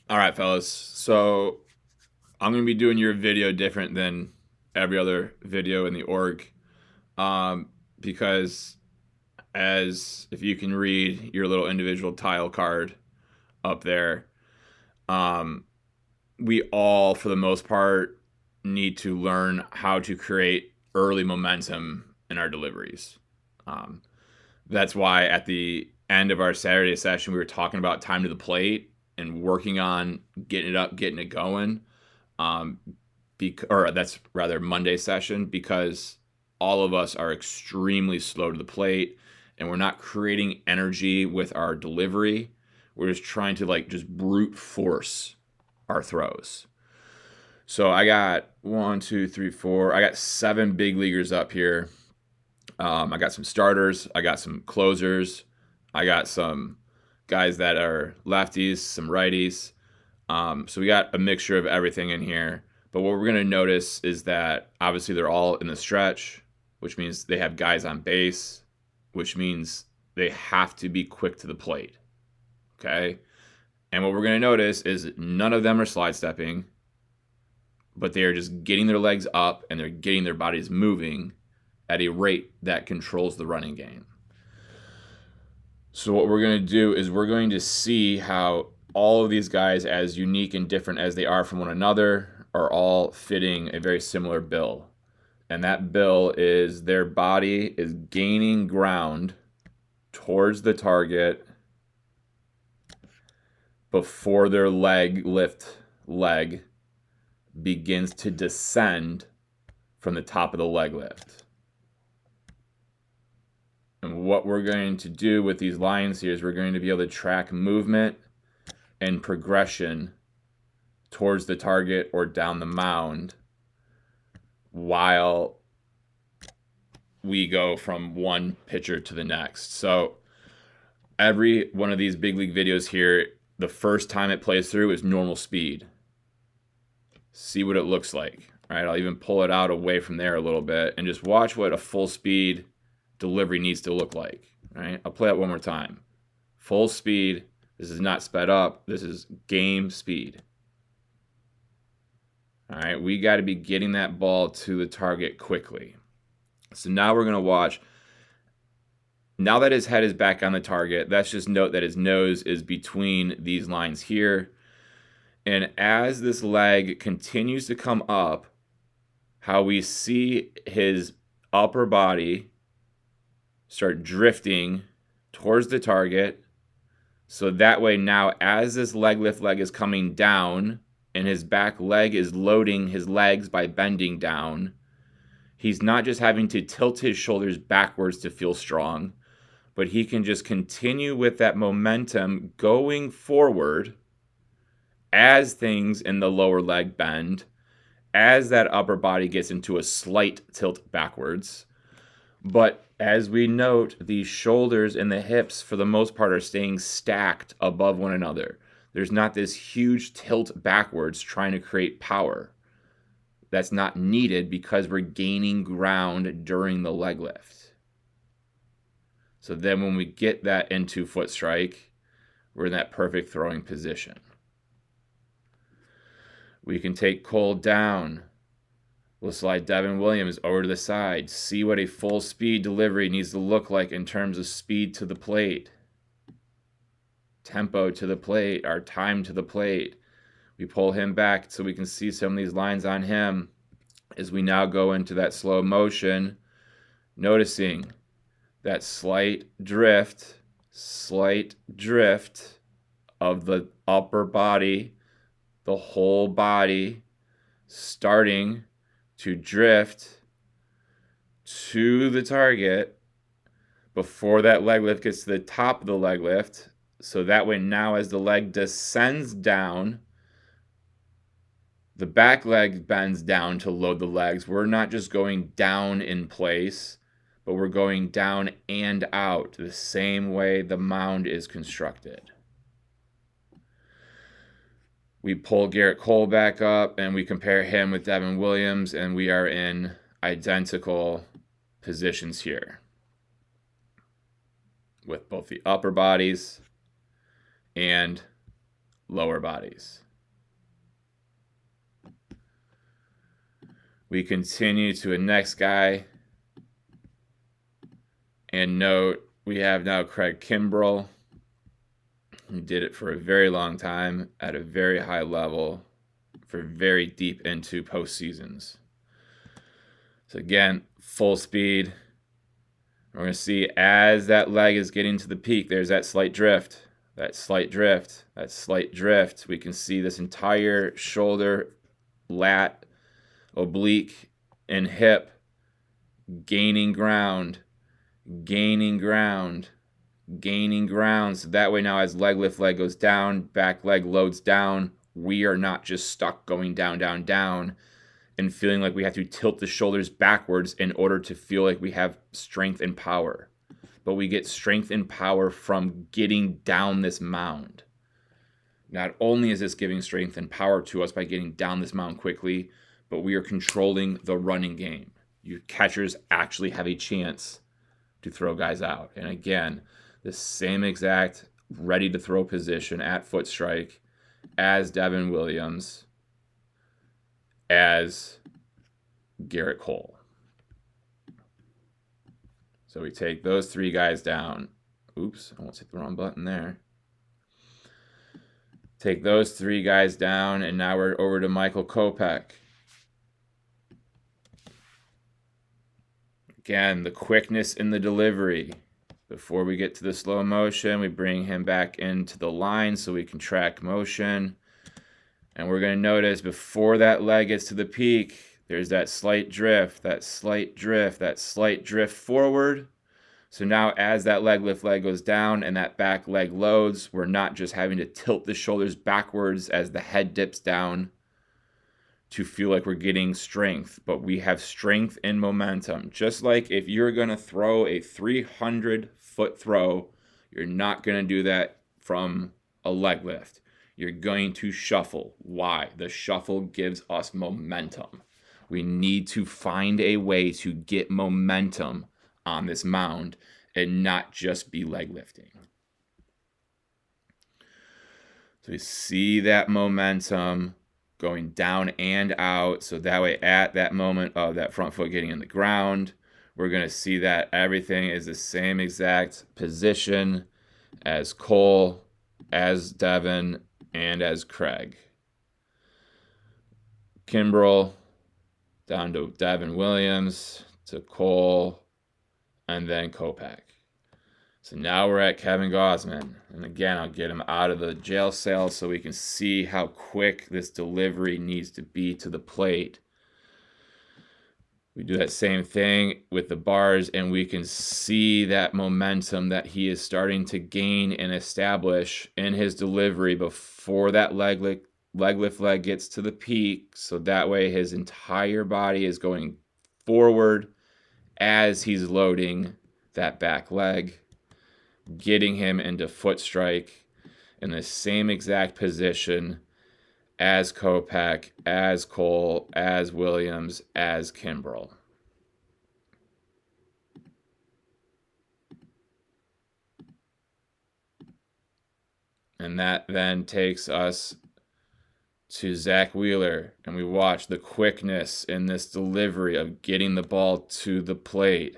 All right, fellas. So I'm going to be doing your video different than every other video in the org, because as if you can read your little individual tile card up there, um, we all, for the most part, need to learn how to create early momentum in our deliveries. Um, that's why at the end of our Saturday session, we were talking about time to the plate and working on getting it up, getting it going. Um, or that's rather Monday session, because all of us are extremely slow to the plate and we're not creating energy with our delivery. We're just trying to just brute force our throws. So I got one, two, three, four. I got 7 big leaguers up here. I got some starters. I got some closers. I got some guys that are lefties, some righties. So we got a mixture of everything in here. But what we're going to notice is that obviously they're all in the stretch, which means they have guys on base, which means they have to be quick to the plate. Okay. And what we're going to notice is none of them are slide stepping, but they are just getting their legs up and they're getting their bodies moving at a rate that controls the running game. So what we're going to do is we're going to see how all of these guys, as unique and different as they are from one another, are all fitting a very similar bill. And that bill is their body is gaining ground towards the target before their leg begins to descend from the top of the leg lift. And what we're going to do with these lines here is we're going to be able to track movement and progression towards the target or down the mound while we go from one pitcher to the next. So every one of these big league videos here, the first time it plays through is normal speed. See what it looks like. All right, I'll even pull it out away from there a little bit and just watch what a full speed delivery needs to look like. All right, I'll play it one more time. Full speed. This is not sped up. This is game speed. All right, we got to be getting that ball to the target quickly. So now we're going to watch. Now that his head is back on the target, let's just note that his nose is between these lines here. And as this leg continues to come up, how we see his upper body start drifting towards the target. So that way now, as this leg lift leg is coming down and his back leg is loading his legs by bending down, he's not just having to tilt his shoulders backwards to feel strong, but he can just continue with that momentum going forward as things in the lower leg bend, as that upper body gets into a slight tilt backwards. But as we note, the shoulders and the hips, for the most part, are staying stacked above one another. There's not this huge tilt backwards trying to create power. That's not needed because we're gaining ground during the leg lift. So then when we get that into foot strike, we're in that perfect throwing position. We can take Cole down. We'll slide Devin Williams over to the side. See what a full speed delivery needs to look like in terms of speed to the plate, tempo to the plate, our time to the plate. We pull him back so we can see some of these lines on him as we now go into that slow motion, noticing that slight drift of the upper body, the whole body starting to drift to the target before that leg lift gets to the top of the leg lift. So that way now as the leg descends down, the back leg bends down to load the legs. We're not just going down in place, but we're going down and out the same way the mound is constructed. We pull Garrett Cole back up and we compare him with Devin Williams, and we are in identical positions here with both the upper bodies and lower bodies. We continue to a next guy. And note, we have now Craig Kimbrell, who did it for a very long time at a very high level for very deep into postseasons. So again, full speed. We're going to see as that leg is getting to the peak, there's that slight drift, that slight drift, that slight drift. We can see this entire shoulder, lat, oblique, and hip gaining ground, gaining ground, gaining ground. So that way now as leg lift leg goes down, back leg loads down, we are not just stuck going down, down, down and feeling like we have to tilt the shoulders backwards in order to feel like we have strength and power. But we get strength and power from getting down this mound. Not only is this giving strength and power to us by getting down this mound quickly, but we are controlling the running game. Your catchers actually have a chance to throw guys out. And again, the same exact ready to throw position at foot strike as Devin Williams, as Garrett Cole. So we take those three guys down. Oops, I almost hit the wrong button there. Take those three guys down, and now we're over to Michael Kopech. Again, the quickness in the delivery. Before we get to the slow motion, we bring him back into the line so we can track motion. And we're going to notice before that leg gets to the peak, there's that slight drift, that slight drift, that slight drift forward. So now as that leg lift leg goes down and that back leg loads, we're not just having to tilt the shoulders backwards as the head dips down to feel like we're getting strength, but we have strength and momentum. Just like if you're going to throw a 300-foot throw, you're not going to do that from a leg lift. You're going to shuffle. Why? The shuffle gives us momentum. We need to find a way to get momentum on this mound and not just be leg lifting. So we see that momentum going down and out. So that way at that moment of that front foot getting in the ground, we're going to see that everything is the same exact position as Cole, as Devin, and as Craig. Kimbrell down to Devin Williams, to Cole, and then Kopech. So now we're at Kevin Gausman. And again, I'll get him out of the jail cell so we can see how quick this delivery needs to be to the plate. We do that same thing with the bars, and we can see that momentum that he is starting to gain and establish in his delivery before that leg lift leg gets to the peak. So that way his entire body is going forward as he's loading that back leg, getting him into foot strike in the same exact position as Kopech, as Cole, as Williams, as Kimbrell. And that then takes us to Zach Wheeler, and we watch the quickness in this delivery of getting the ball to the plate.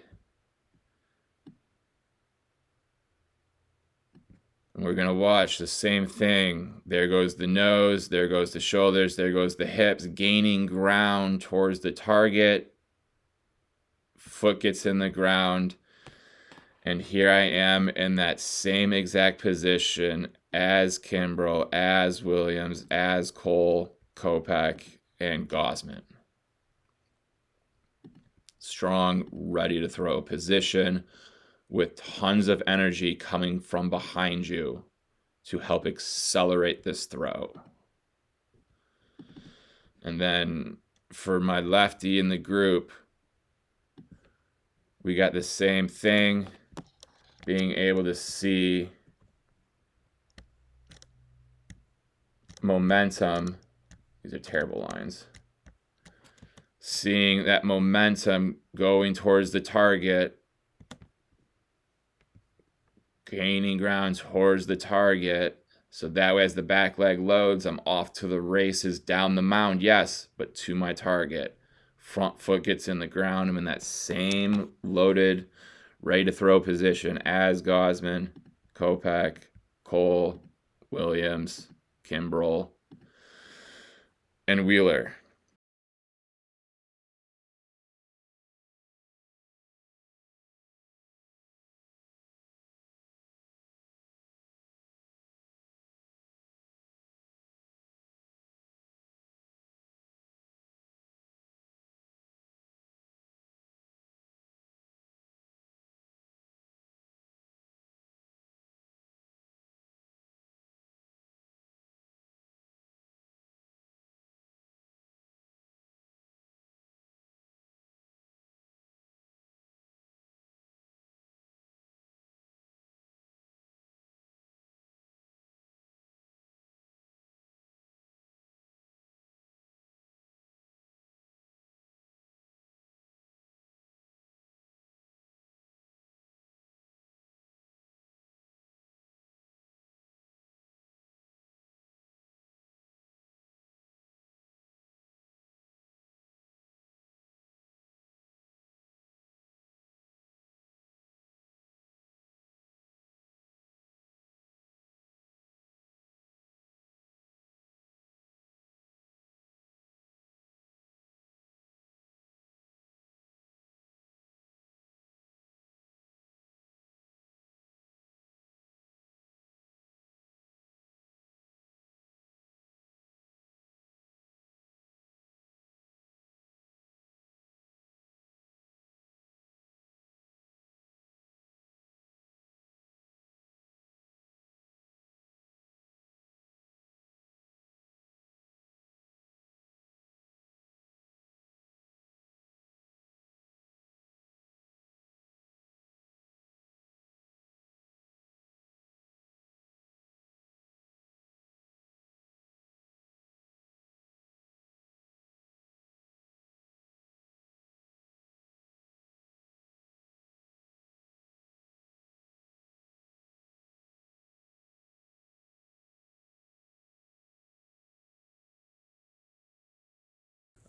And we're going to watch the same thing. There goes the nose, there goes the shoulders, there goes the hips, gaining ground towards the target. Foot gets in the ground. And here I am in that same exact position as Kimbrell, as Williams, as Cole, Kopech, and Gausman. Strong, ready to throw position with tons of energy coming from behind you to help accelerate this throw. And then for my lefty in the group, we got the same thing, being able to see momentum. These are terrible lines. Seeing that momentum going towards the target, gaining ground towards the target, So that way, as the back leg loads, I'm off to the races down the mound, yes, but to my target. Front foot gets in the ground. I'm in that same loaded, ready to throw position as Gausman, Kopech, Cole, Williams, Kimbrel, and Wheeler.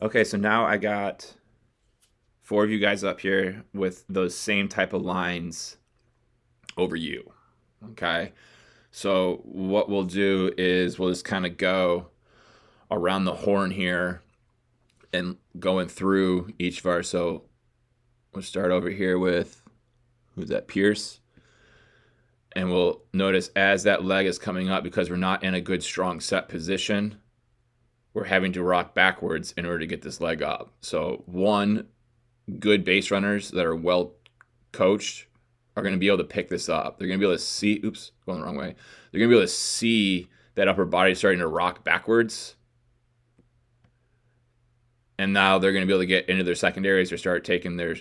Okay, so now I got four of you guys up here with those same type of lines over you. Okay, so what we'll do is we'll just kind of go around the horn here and going through each of our. So we'll start over here with, who's that, Pierce? And we'll notice as that leg is coming up, because we're not in a good strong set position, we're having to rock backwards in order to get this leg up. So one, good base runners that are well coached are going to be able to pick this up. They're going to be able to see, oops, going the wrong way. They're going to be able to see that upper body starting to rock backwards. And now they're going to be able to get into their secondaries or start taking their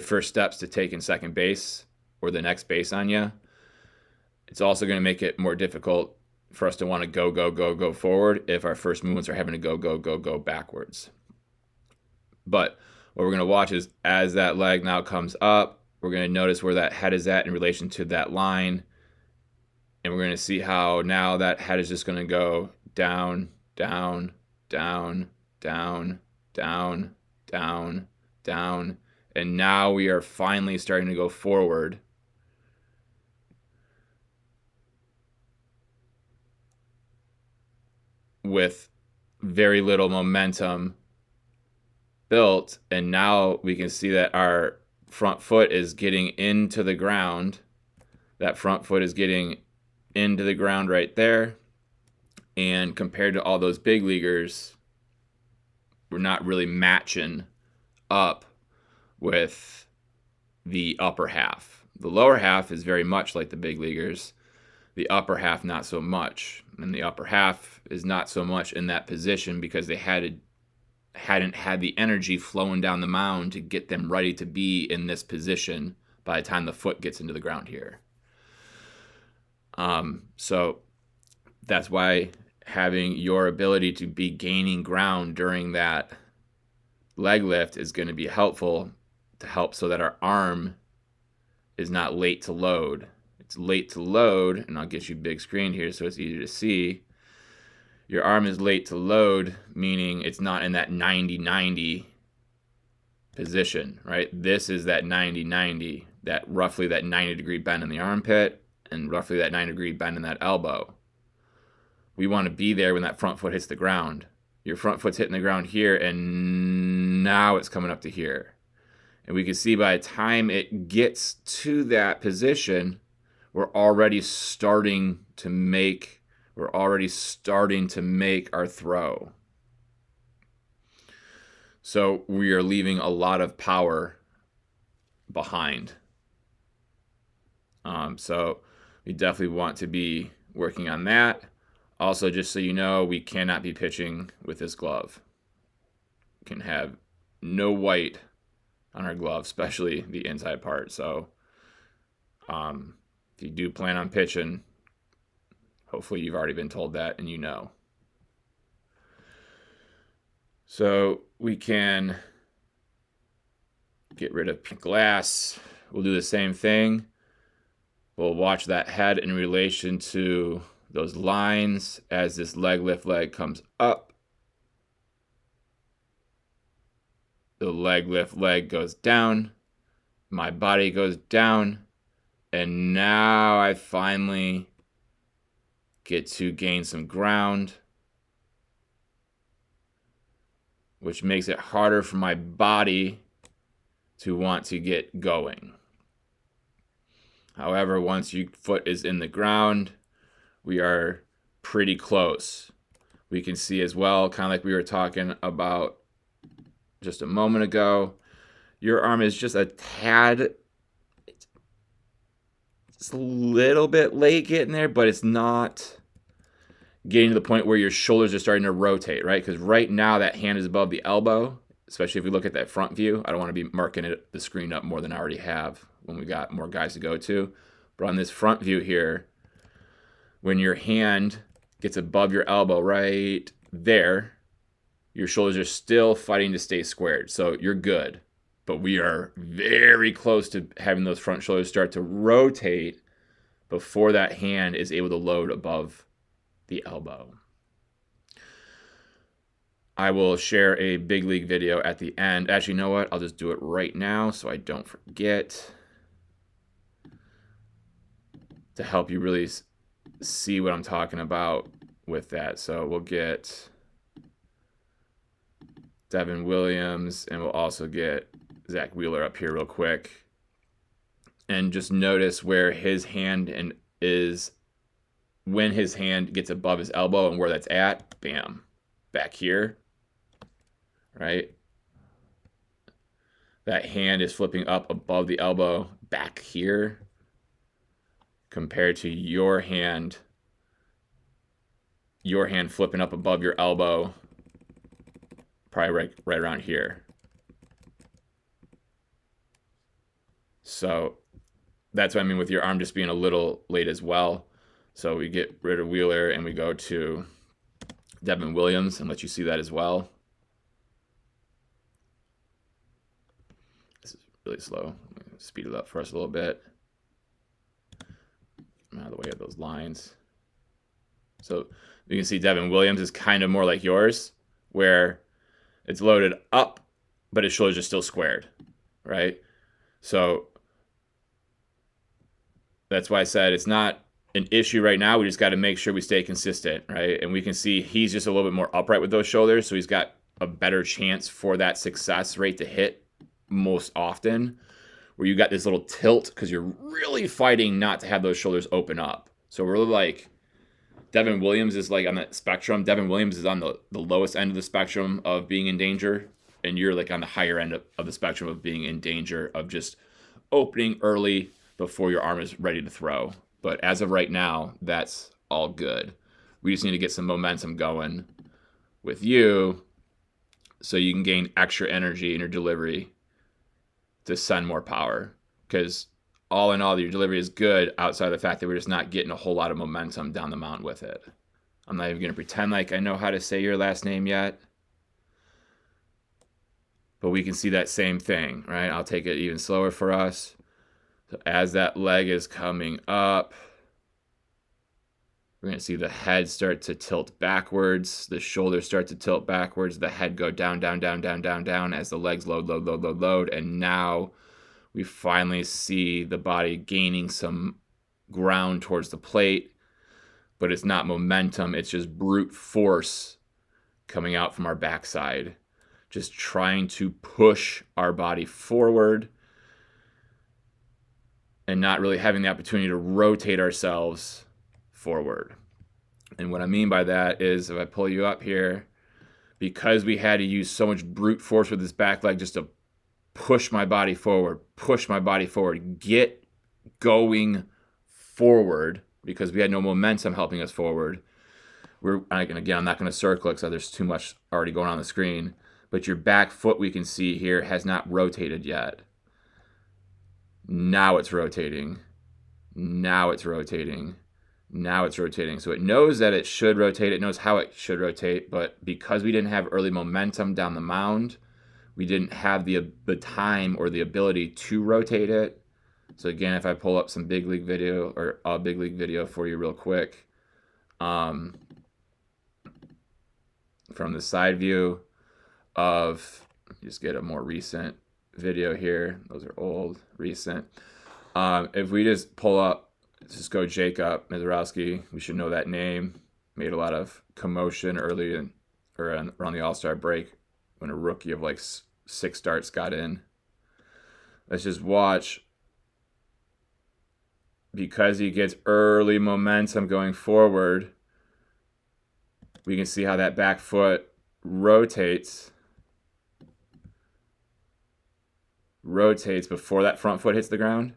first steps to taking second base or the next base on you. It's also going to make it more difficult for us to want to go forward if our first movements are having to go backwards. But what we're going to watch is as that leg now comes up, we're going to notice where that head is at in relation to that line. And we're going to see how now that head is just going to go down, down, down, down, down, down, down. And now we are finally starting to go forward. With very little momentum built, and now we can see that our front foot is getting into the ground. That front foot is getting into the ground right there. And compared to all those big leaguers, we're not really matching up with the upper half. The lower half is very much like the big leaguers. The upper half, not so much. And the upper half is not so much in that position because they hadn't had the energy flowing down the mound to get them ready to be in this position by the time the foot gets into the ground here. So that's why having your ability to be gaining ground during that leg lift is going to be helpful to help so that our arm is not late to load. it's late to load, and I'll get you big screen here so it's easier to see. Your arm is late to load, meaning it's not in that 90-90 position, right? This is that 90-90, that roughly that 90-degree bend in the armpit and roughly that 90-degree bend in that elbow. We want to be there when that front foot hits the ground. Your front foot's hitting the ground here, and now it's coming up to here. And we can see by the time it gets to that position, we're already starting to make our throw. So we are leaving a lot of power behind. So we definitely want to be working on that. Also, just so you know, we cannot be pitching with this glove. We can have no white on our glove, especially the inside part. So if you do plan on pitching, hopefully you've already been told that and you know. So we can get rid of glass. We'll do the same thing. We'll watch that head in relation to those lines as this leg lift leg comes up. The leg lift leg goes down. My body goes down. And now I finally get to gain some ground, which makes it harder for my body to want to get going. However, once your foot is in the ground, we are pretty close. We can see as well, kind of like we were talking about just a moment ago, your arm is just a tad, it's a little bit late getting there, but it's not getting to the point where your shoulders are starting to rotate, right? Because right now that hand is above the elbow, especially if we look at that front view. I don't want to be marking the screen up more than I already have when we got more guys to go to. But on this front view here, when your hand gets above your elbow right there, your shoulders are still fighting to stay squared. So you're good. But we are very close to having those front shoulders start to rotate before that hand is able to load above the elbow. I will share a big league video at the end. Actually, you know what? I'll just do it right now so I don't forget, to help you really see what I'm talking about with that. So we'll get Devin Williams, and we'll also get Zach Wheeler up here real quick. And just notice where his hand is when his hand gets above his elbow and where that's at. Bam. Back here. Right? That hand is flipping up above the elbow back here compared to your hand flipping up above your elbow probably right around here. So that's what I mean with your arm just being a little late as well. So we get rid of Wheeler and we go to Devin Williams and let you see that as well. This is really slow. I'm going to speed it up for us a little bit. I'm out of the way of those lines. So you can see Devin Williams is kind of more like yours, where it's loaded up, but his shoulders are still squared, right? So that's why I said it's not an issue right now. We just got to make sure we stay consistent, right? And we can see he's just a little bit more upright with those shoulders, so he's got a better chance for that success rate to hit most often, where you got this little tilt because you're really fighting not to have those shoulders open up. So we're like, Devin Williams is like on that spectrum. Devin Williams is on the lowest end of the spectrum of being in danger, and you're like on the higher end of the spectrum of being in danger of just opening early before your arm is ready to throw. But as of right now, that's all good. We just need to get some momentum going with you so you can gain extra energy in your delivery to send more power. Because all in all, your delivery is good outside of the fact that we're just not getting a whole lot of momentum down the mound with it. I'm not even going to pretend like I know how to say your last name yet. But we can see that same thing, right? I'll take it even slower for us. So as that leg is coming up, we're going to see the head start to tilt backwards, the shoulders start to tilt backwards, the head go down, down, down, down, down, down as the legs load, load, load, load, load. And now we finally see the body gaining some ground towards the plate, but it's not momentum, it's just brute force coming out from our backside, just trying to push our body forward and not really having the opportunity to rotate ourselves forward. And what I mean by that is, if I pull you up here, because we had to use so much brute force with this back leg just to push my body forward, get going forward, because we had no momentum helping us forward. Again, I'm not going to circle it because there's too much already going on the screen, but your back foot, we can see here, has not rotated yet. Now it's rotating. Now it's rotating. Now it's rotating. So it knows that it should rotate. It knows how it should rotate. But because we didn't have early momentum down the mound, we didn't have the time or the ability to rotate it. So again, if I pull up some big league video, or a big league video for you real quick, from the side view of, just get a more recent video here. Those are old, recent. If we just pull up, just go Jacob Mizorowski. We should know that name. Made a lot of commotion early around the All-Star break when a rookie of like 6 starts got in. Let's just watch. Because he gets early momentum going forward, we can see how that back foot rotates before that front foot hits the ground.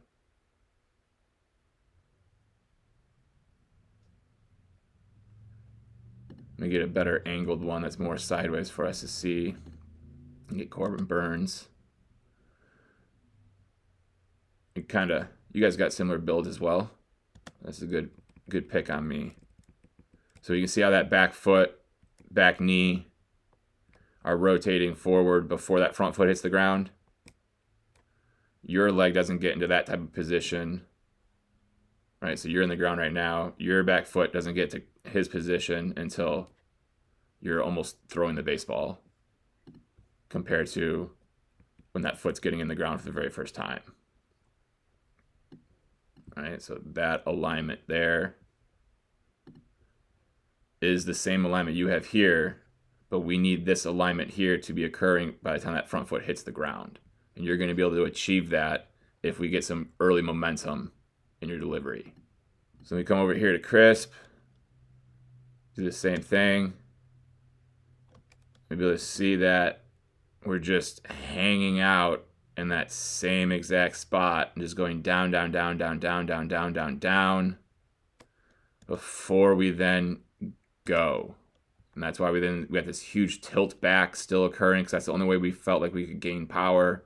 Let me get a better angled one that's more sideways for us to see. Get Corbin Burns. You guys got similar builds as well. That's a good pick on me. So you can see how that back foot, back knee are rotating forward before that front foot hits the ground. Your leg doesn't get into that type of position. All right, so you're in the ground right now. Your back foot doesn't get to his position until you're almost throwing the baseball, compared to when that foot's getting in the ground for the very first time. All right, so that alignment there is the same alignment you have here, but we need this alignment here to be occurring by the time that front foot hits the ground. And you're going to be able to achieve that if we get some early momentum in your delivery. So we come over here to crisp, do the same thing. We'll be able to see that we're just hanging out in that same exact spot and just going down, down, down, down, down, down, down, down, down, before we then go. And that's why we have this huge tilt back still occurring, because that's the only way we felt like we could gain power.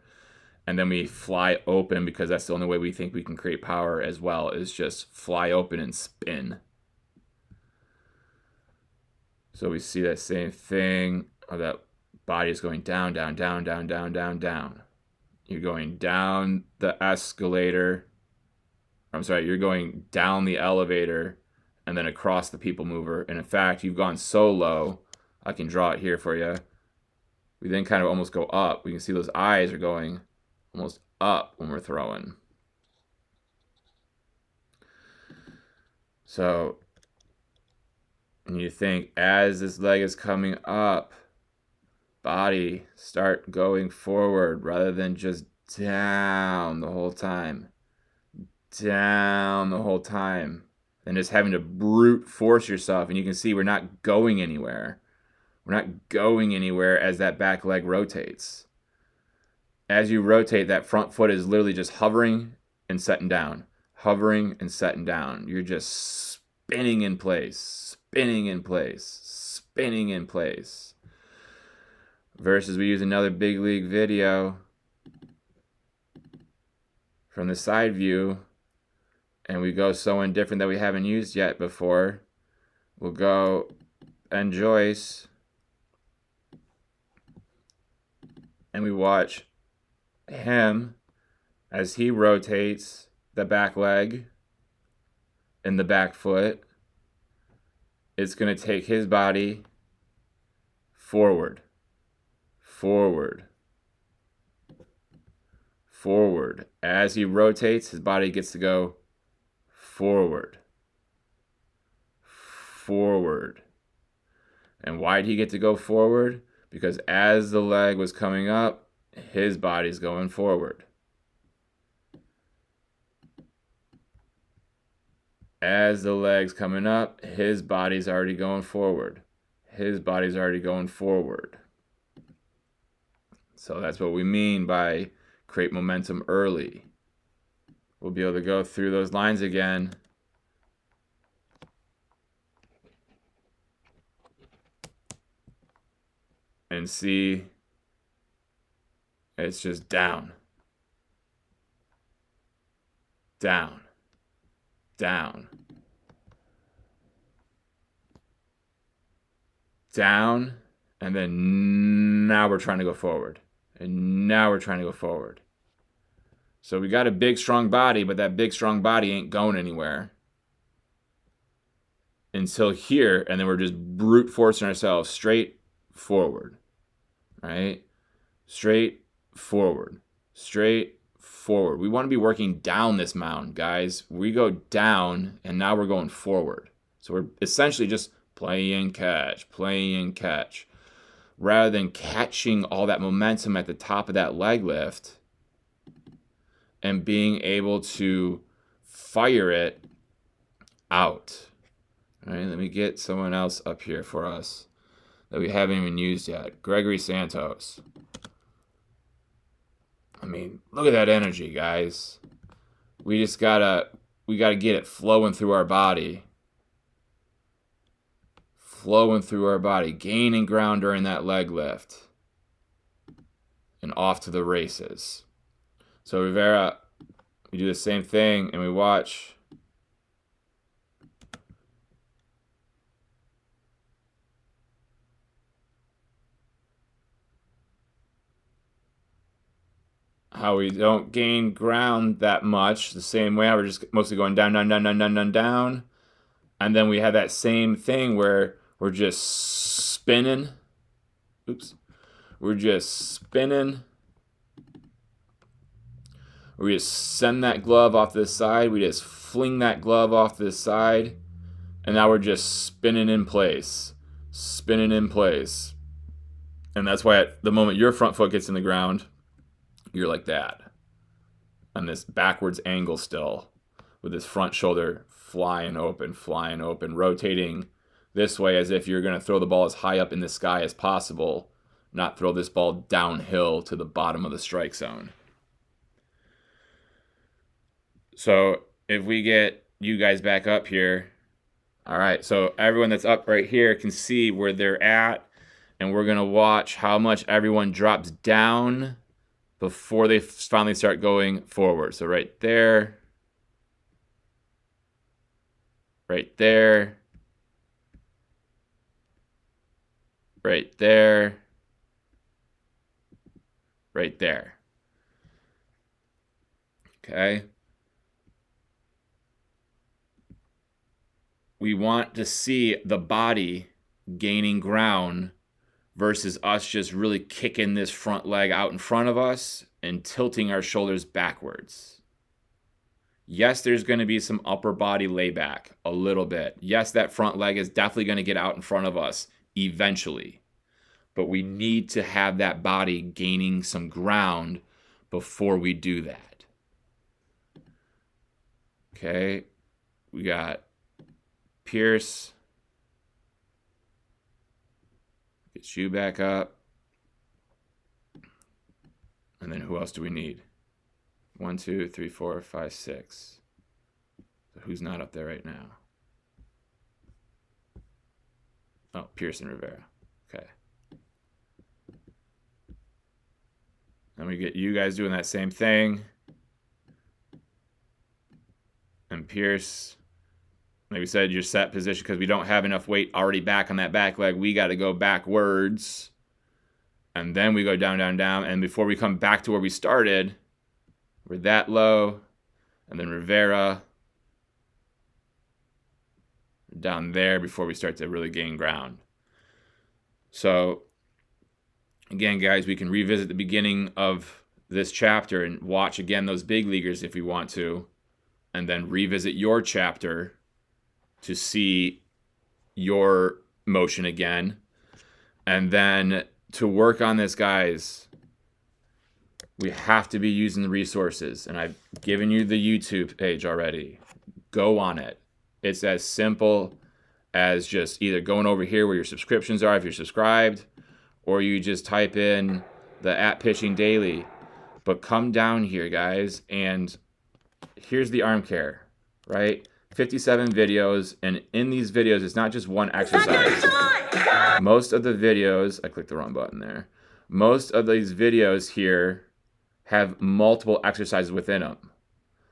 And then we fly open, because that's the only way we think we can create power as well, is just fly open and spin. So we see that same thing, or that body is going down, down, down, down, down, down, down. You're going down the escalator. You're going down the elevator and then across the people mover. And in fact, you've gone so low, I can draw it here for you. We then kind of almost go up. We can see those eyes are going almost up when we're throwing. So, and you think, as this leg is coming up, body, start going forward rather than just down the whole time. Down the whole time. And just having to brute force yourself. And you can see we're not going anywhere. We're not going anywhere as that back leg rotates. As you rotate, that front foot is literally just hovering and setting down. Hovering and setting down. You're just spinning in place. Spinning in place. Spinning in place. Versus we use another big league video from the side view, and we go someone different that we haven't used yet before. We'll go Ben Joyce, and we watch him as he rotates the back leg and the back foot, it's going to take his body forward, forward, forward. As he rotates, his body gets to go forward, forward. And why did he get to go forward? Because as the leg was coming up, his body's going forward. As the leg's coming up, his body's already going forward. His body's already going forward. So that's what we mean by create momentum early. We'll be able to go through those lines again. And see it's just down, down, down, down, and then now we're trying to go forward. And now we're trying to go forward. So we got a big, strong body, but that big, strong body ain't going anywhere until here, and then we're just brute forcing ourselves straight forward, right? Straight forward, straight forward. We want to be working down this mound, guys. We go down, and now we're going forward. So we're essentially just playing catch, rather than catching all that momentum at the top of that leg lift and being able to fire it out. All right, let me get someone else up here for us that we haven't even used yet. Gregory Santos. I mean, look at that energy, guys. We gotta get it flowing through our body. Flowing through our body, gaining ground during that leg lift. And off to the races. So Rivera, we do the same thing and we watch. How we don't gain ground that much the same way. We're just mostly going down, down, down, down, down, down, down. And then we have that same thing where we're just spinning. Oops. We're just spinning. We just send that glove off to the side. We just fling that glove off to the side. And now we're just spinning in place. Spinning in place. And that's why at the moment your front foot gets in the ground, you're like that. On this backwards angle still. With this front shoulder flying open, rotating this way as if you're going to throw the ball as high up in the sky as possible, not throw this ball downhill to the bottom of the strike zone. So if we get you guys back up here, all right, so everyone that's up right here can see where they're at, and we're going to watch how much everyone drops down before they finally start going forward. So right there, right there, right there, right there. Okay. We want to see the body gaining ground versus us just really kicking this front leg out in front of us and tilting our shoulders backwards. Yes, there's going to be some upper body layback, a little bit. Yes, that front leg is definitely going to get out in front of us eventually. But we need to have that body gaining some ground before we do that. Okay, we got Pierce. Get you back up. And then who else do we need? 1, 2, 3, 4, 5, 6. So who's not up there right now? Oh, Pierce and Rivera. Okay. And we get you guys doing that same thing. And Pierce, like we said, your set position, because we don't have enough weight already back on that back leg. We got to go backwards. And then we go down, down, down. And before we come back to where we started, we're that low. and then Rivera down there before we start to really gain ground. So again, guys, we can revisit the beginning of this chapter and watch again those big leaguers if we want to, and then revisit your chapter to see your motion again. And then to work on this, guys, we have to be using the resources. And I've given you the YouTube page already. Go on it. It's as simple as just either going over here where your subscriptions are if you're subscribed, or you just type in the @pitching daily. But come down here, guys, and here's the arm care, right? 57 videos, and in these videos, it's not just one exercise. Most of the videos, I clicked the wrong button there. Most of these videos here have multiple exercises within them.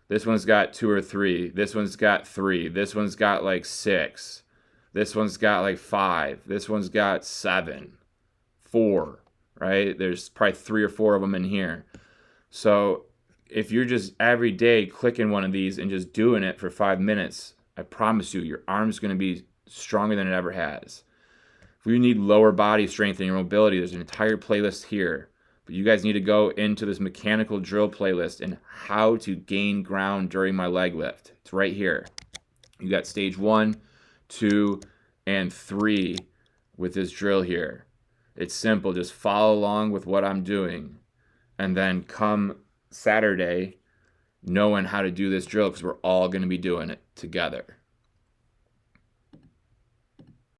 This one's got 2 or 3. This one's got 3. This one's got like 6. This one's got like 5. This one's got 7. 4, right? There's probably 3 or 4 of them in here. So if you're just every day clicking one of these and just doing it for 5 minutes, I promise you, your arm's going to be stronger than it ever has. If you need lower body strength and your mobility, there's an entire playlist here. But you guys need to go into this mechanical drill playlist and how to gain ground during my leg lift. It's right here. You got stage 1, 2, and 3 with this drill here. It's simple. Just follow along with what I'm doing. And then come Saturday knowing how to do this drill, because we're all going to be doing it together.